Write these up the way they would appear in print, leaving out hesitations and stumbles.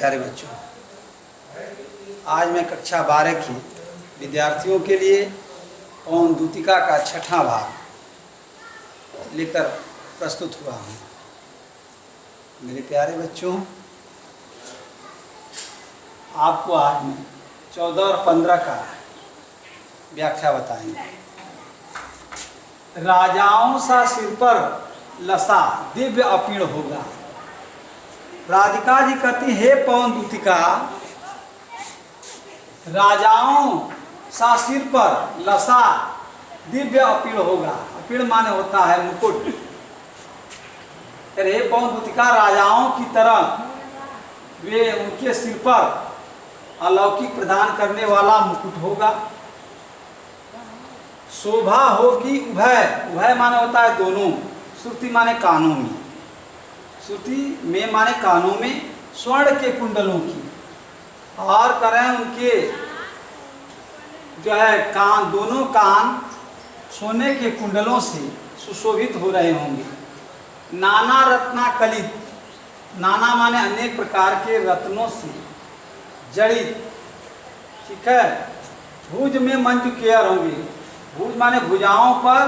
प्यारे बच्चों, आज मैं कक्षा 12 की विद्यार्थियों के लिए पवन दूतिका का छठा भाग लेकर प्रस्तुत हुआ हूँ। मेरे प्यारे बच्चों, आपको आज मैं 14 और 15 का व्याख्या बताएंगे। राजाओं सा सिर पर लसा दिव्य अपीण होगा। राधिका जी कहती, हे पवन दूतिका, राजाओं सा सिर पर लसा दिव्य अपीण होगा। अपीण माने होता है मुकुट। हे पवन दूतिका, राजाओं की तरह वे उनके सिर पर अलौकिक प्रदान करने वाला मुकुट होगा। शोभा होगी उभय, उभय माने होता है दोनों, श्रुति माने कानों में, श्रुति में माने कानों में स्वर्ण के कुंडलों की, और करें उनके जो है कान, दोनों कान सोने के कुंडलों से सुशोभित हो रहे होंगे। नाना रत्ना कलित, नाना माने अनेक प्रकार के रत्नों से जड़ित, ठीक है। भुज में मंजू केयर होंगे। भुज माने भुजाओं पर,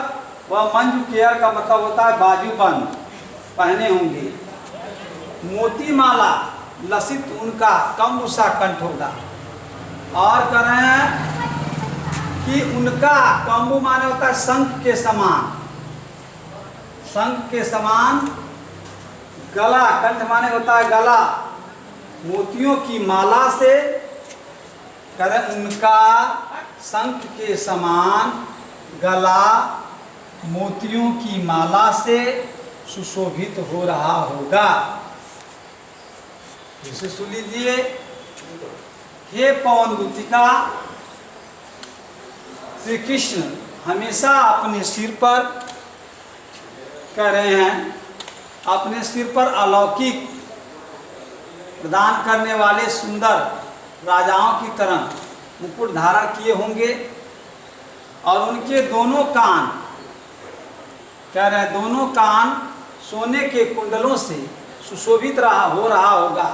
वह मंजू केयर का मतलब होता है बाजूबंद पहने होंगे। मोती माला लसित उनका कम्बुसा कंठ होगा। और कह रहे हैं कि उनका कम्बु माने होता है शंख के समान, शंख के समान गला, कंठ माने होता है गला। मोतियों की माला से, कह रहे उनका शंख के समान गला मोतियों की माला से सुशोभित हो रहा होगा। इसे सुन लीजिए। हे पवन दूतिका, श्री कृष्ण हमेशा अपने सिर पर, कह रहे हैं, अपने सिर पर अलौकिक प्रदान करने वाले सुंदर राजाओं की तरह मुकुट धारण किए होंगे। और उनके दोनों कान, कह रहे हैं, दोनों कान सोने के कुंडलों से सुशोभित हो रहा होगा।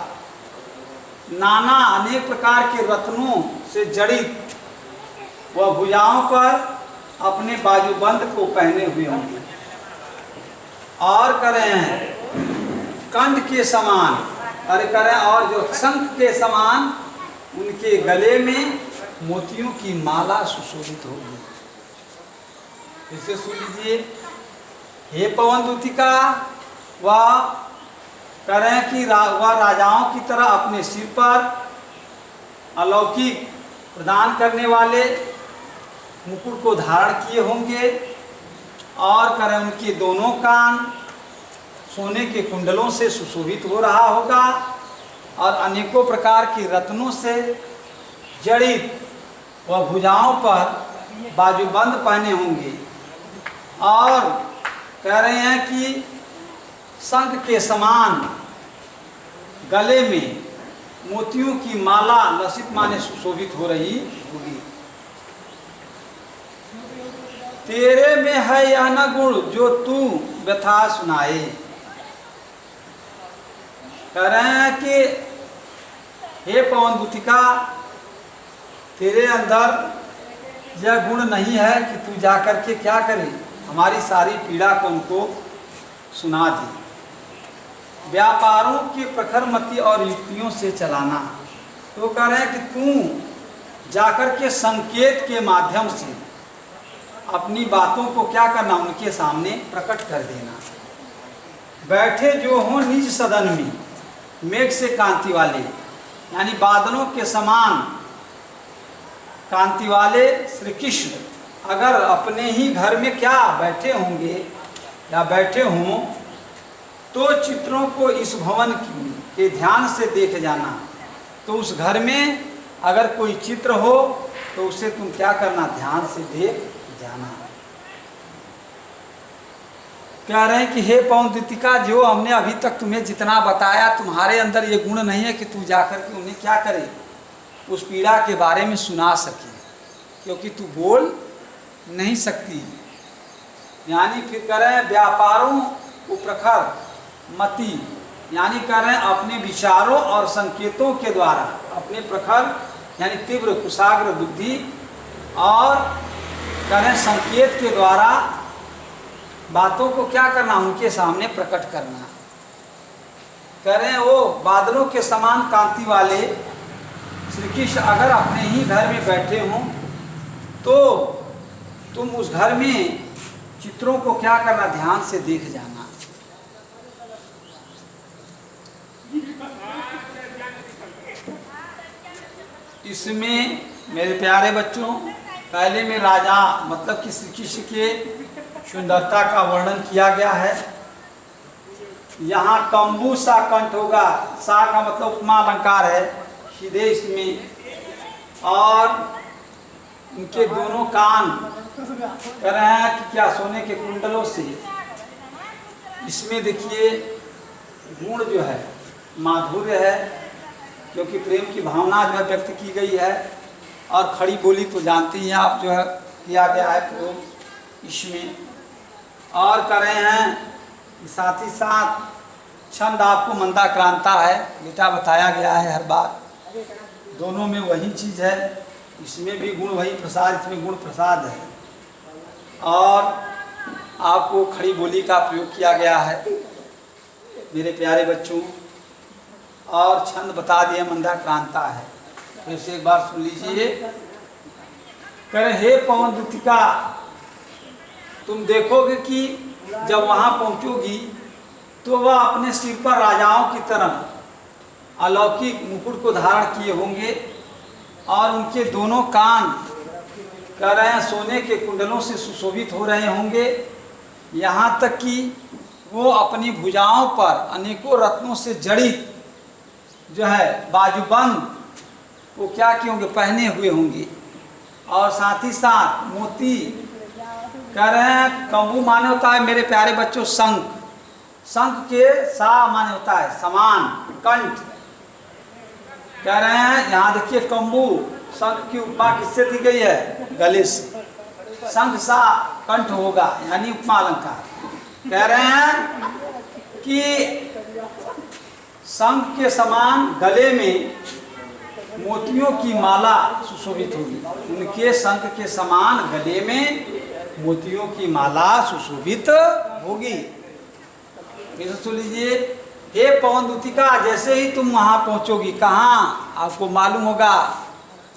नाना अनेक प्रकार के रत्नों से जड़ित वह भुजाओं पर अपने बाजूबंद को पहने हुए होंगे। और कह रहे हैं कंठ के समान, अरे कह रहे हैं, और जो शंख के समान उनके गले में मोतियों की माला सुशोभित होगी। इसे सुन लीजिए। हे पवन दूतिका, वह कह रहे हैं कि वह राजाओं की तरह अपने सिर पर अलौकिक प्रदान करने वाले मुकुट को धारण किए होंगे। और कह रहे हैं उनके दोनों कान सोने के कुंडलों से सुशोभित हो रहा होगा। और अनेकों प्रकार के रत्नों से जड़ित वह भुजाओं पर बाजूबंद पहने होंगे। और कह रहे हैं कि शंख के समान गले में मोतियों की माला लसित माने सुशोभित हो रही होगी। तेरे में है यह न गुण जो तू व्यथा सुनाए। कह रहे हैं कि हे पवन दूतिका, तेरे अंदर यह गुण नहीं है कि तू जाकर के क्या करे, हमारी सारी पीड़ा को उनको सुना दी। व्यापारों की प्रखर मति और युक्तियों से चलाना। तो कह रहे हैं कि तू जाकर के संकेत के माध्यम से अपनी बातों को क्या करना, उनके सामने प्रकट कर देना। बैठे जो हों निज सदन में मेघ से कांति वाले, यानी बादलों के समान कांति वाले श्री कृष्ण अगर अपने ही घर में क्या बैठे होंगे या बैठे हों, तो चित्रों को इस भवन के ध्यान से देख जाना। तो उस घर में अगर कोई चित्र हो तो उसे तुम क्या करना, ध्यान से देख जाना। कह रहे हैं कि हे पवन दूतिका, जो हमने अभी तक तुम्हें जितना बताया, तुम्हारे अंदर ये गुण नहीं है कि तू जाकर के उन्हें क्या करे, उस पीड़ा के बारे में सुना सके, क्योंकि तू बोल नहीं सकती। यानी फिर कह रहे हैं व्यापारों को प्रखर मति यानी कह रहे हैं अपने विचारों और संकेतों के द्वारा, अपने प्रखर यानी तीव्र कुशाग्र बुद्धि और कह रहे हैं संकेत के द्वारा बातों को क्या करना, उनके सामने प्रकट करना। कह रहे हैं वो बादलों के समान कांति वाले श्री कृष्ण अगर अपने ही घर में बैठे हों तो तुम उस घर में चित्रों को क्या करना, ध्यान से देख जाना। इसमें मेरे प्यारे बच्चों पहले में राजा मतलब कि श्री कृष्ण के सुंदरता का वर्णन किया गया है। यहाँ कंबू सा कंठ होगा, सा का मतलब उपमा अलंकार है सीधे इसमें, और उनके दोनों कान कह रहे हैं कि क्या सोने के कुंडलों से। इसमें देखिए गुण जो है माधुर्य है, क्योंकि प्रेम की भावना जो है व्यक्त की गई है, और खड़ी बोली तो जानती हैं आप जो है किया गया है प्रयोग इसमें। और कर रहे हैं साथ ही साथ छंद आपको मंदाक्रांता है, बेटा बताया गया है हर बार, दोनों में वही चीज़ है। इसमें भी गुण वही प्रसाद, इसमें गुण प्रसाद है। और आपको खड़ी बोली का प्रयोग किया गया है मेरे प्यारे बच्चों, और छंद बता दिए मंदाक्रांता है। फिर से एक बार सुन लीजिए। कह हे पवन दूतिका, तुम देखोगे कि जब वहाँ पहुँचोगी तो वह अपने सिर पर राजाओं की तरह अलौकिक मुकुट को धारण किए होंगे, और उनके दोनों कान कह रहे हैं सोने के कुंडलों से सुशोभित हो रहे होंगे। यहाँ तक कि वो अपनी भुजाओं पर अनेकों रत्नों से जड़ित जो है बाजूबंद वो क्या किए होंगे, पहने हुए होंगे। और साथ ही साथ मोती कह रहे हैं, कंबू माने होता है मेरे प्यारे बच्चों शंख, शंख के सा माने होता है समान कंठ। कह रहे हैं यहाँ देखिए कंबू शंख की उपमा किससे दी गई है, गले से, शंख सा कंठ होगा यानी उपमा अलंकार। कह रहे हैं कि शंख के समान गले में मोतियों की माला सुशोभित होगी, उनके शंख के समान गले में मोतियों की माला सुशोभित होगी। सुन लीजिए, हे पवन दूतिका, जैसे ही तुम वहाँ पहुँचोगी, कहाँ आपको मालूम होगा,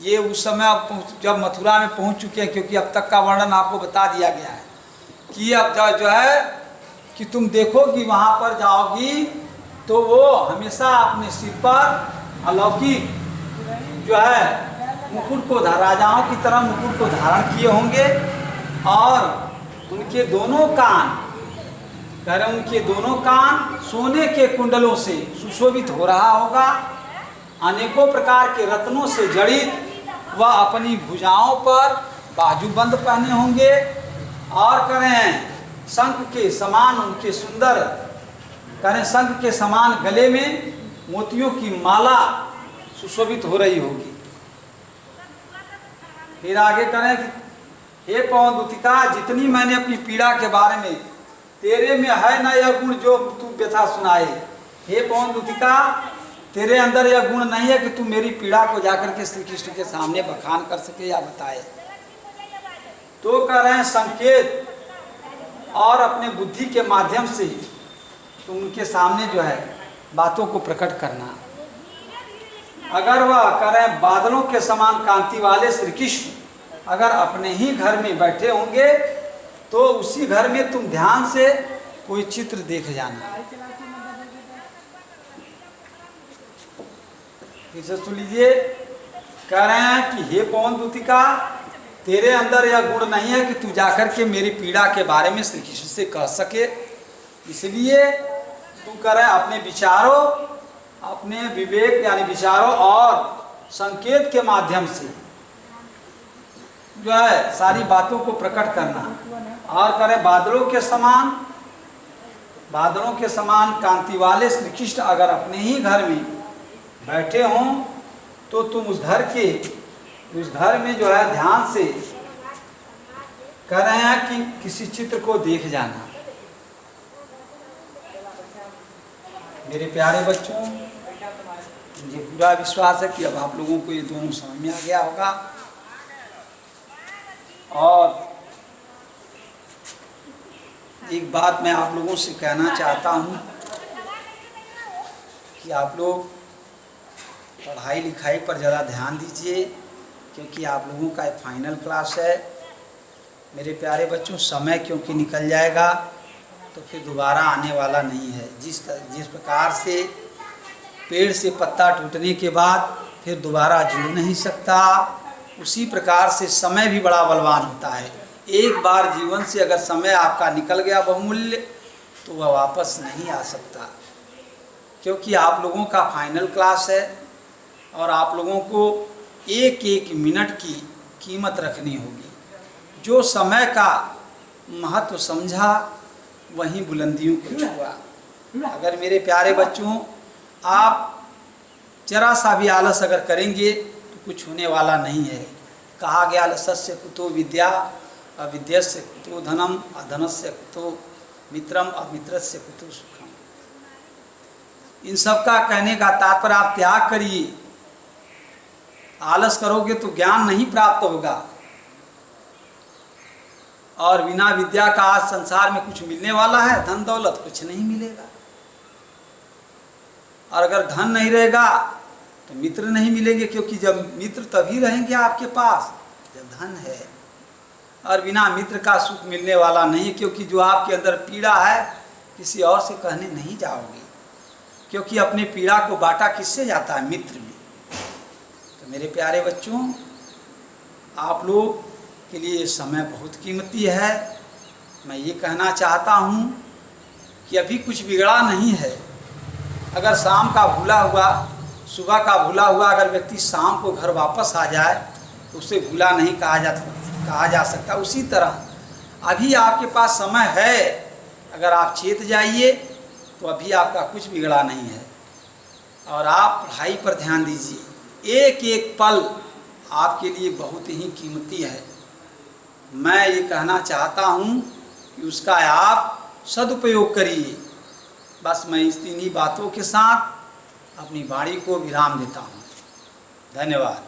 ये उस समय आप जब मथुरा में पहुँच चुके हैं, क्योंकि अब तक का वर्णन आपको बता दिया गया है कि अब जो है कि तुम देखोगी वहाँ पर जाओगी तो वो हमेशा अपने सिर पर अलौकिक जो है मुकुट को, राजाओं की तरह मुकुट को धारण किए होंगे, और उनके दोनों कान कह रहे उनके दोनों कान सोने के कुंडलों से सुशोभित हो रहा होगा, अनेकों प्रकार के रत्नों से जड़ित वह अपनी भुजाओं पर बाजूबंद पहने होंगे, और कह रहे हैं शंख के समान उनके सुंदर कह रहे शंख के समान गले में मोतियों की माला सुशोभित हो रही होगी। फिर आगे करें कि हे पवन दूतिका, जितनी मैंने अपनी पीड़ा के बारे में, तेरे में है ना यह गुण जो तू व्यथा सुनाए। हे पवन दूतिका, तेरे अंदर यह गुण नहीं है कि तू मेरी पीड़ा को जाकर के श्री कृष्ण के सामने बखान कर सके या बताए। तो कह रहे हैं संकेत और अपने बुद्धि के माध्यम से तुम उनके सामने जो है बातों को प्रकट करना। अगर वह कह रहे हैं बादलों के समान कांति वाले श्री कृष्ण अगर अपने ही घर में बैठे होंगे तो उसी घर में तुम ध्यान से कोई चित्र देख जाना। इसे सुन लीजिए, कह रहे हैं कि हे पवन दूतिका, तेरे अंदर यह गुण नहीं है कि तू जाकर के मेरी पीड़ा के बारे में श्री कृष्ण से कह सके, इसलिए तू कह रहे अपने विचारों, अपने विवेक यानी विचारों और संकेत के माध्यम से जो है सारी बातों को प्रकट करना। और कह रहे बादलों के समान कांति वाले श्री कृष्ण अगर अपने ही घर में बैठे हों तो तुम उस घर में जो है ध्यान से कह रहे हैं कि किसी चित्र को देख जाना। मेरे प्यारे बच्चों, मुझे पूरा विश्वास है कि अब आप लोगों को ये दोनों समझ में आ गया होगा। और एक बात मैं आप लोगों से कहना चाहता हूँ कि आप लोग पढ़ाई लिखाई पर ज़रा ध्यान दीजिए, क्योंकि आप लोगों का एक फाइनल क्लास है। मेरे प्यारे बच्चों, समय क्योंकि निकल जाएगा तो फिर दोबारा आने वाला नहीं है। जिस प्रकार से पेड़ से पत्ता टूटने के बाद फिर दोबारा जुड़ नहीं सकता, उसी प्रकार से समय भी बड़ा बलवान होता है। एक बार जीवन से अगर समय आपका निकल गया बहुमूल्य, तो वह वापस नहीं आ सकता। क्योंकि आप लोगों का फाइनल क्लास है और आप लोगों को एक एक मिनट की कीमत रखनी होगी। जो समय का महत्व समझा वहीं बुलंदियों को छुआ। अगर मेरे प्यारे बच्चों, आप जरा सा भी आलस अगर करेंगे तो कुछ होने वाला नहीं है। कहा गया आलस्य कुतो विद्या, अविद्यस्य कुतो धनम, अधनस्य कुतो मित्रम, अमित्रस्य कुतो सुखम। इन सब का कहने का तात्पर्य आप त्याग करिए। आलस करोगे तो ज्ञान नहीं प्राप्त होगा, और बिना विद्या का आज संसार में कुछ मिलने वाला है? धन दौलत कुछ नहीं मिलेगा। और अगर धन नहीं रहेगा तो मित्र नहीं मिलेंगे, क्योंकि जब मित्र तभी रहेंगे आपके पास जब धन है। और बिना मित्र का सुख मिलने वाला नहीं, क्योंकि जो आपके अंदर पीड़ा है किसी और से कहने नहीं जाओगे, क्योंकि अपने पीड़ा को बांटा किससे जाता है? मित्र में। तो मेरे प्यारे बच्चों, आप लोग के लिए समय बहुत कीमती है। मैं ये कहना चाहता हूँ कि अभी कुछ बिगड़ा नहीं है। अगर शाम का भूला हुआ, सुबह का भूला हुआ अगर व्यक्ति शाम को घर वापस आ जाए तो उसे भूला नहीं कहा जा सकता। उसी तरह अभी आपके पास समय है, अगर आप चेत जाइए तो अभी आपका कुछ बिगड़ा नहीं है। और आप पढ़ाई पर ध्यान दीजिए। एक एक पल आपके लिए बहुत ही कीमती है। मैं ये कहना चाहता हूँ कि उसका आप सदुपयोग करिए। बस मैं इस 3 ही बातों के साथ अपनी वाणी को विराम देता हूँ। धन्यवाद।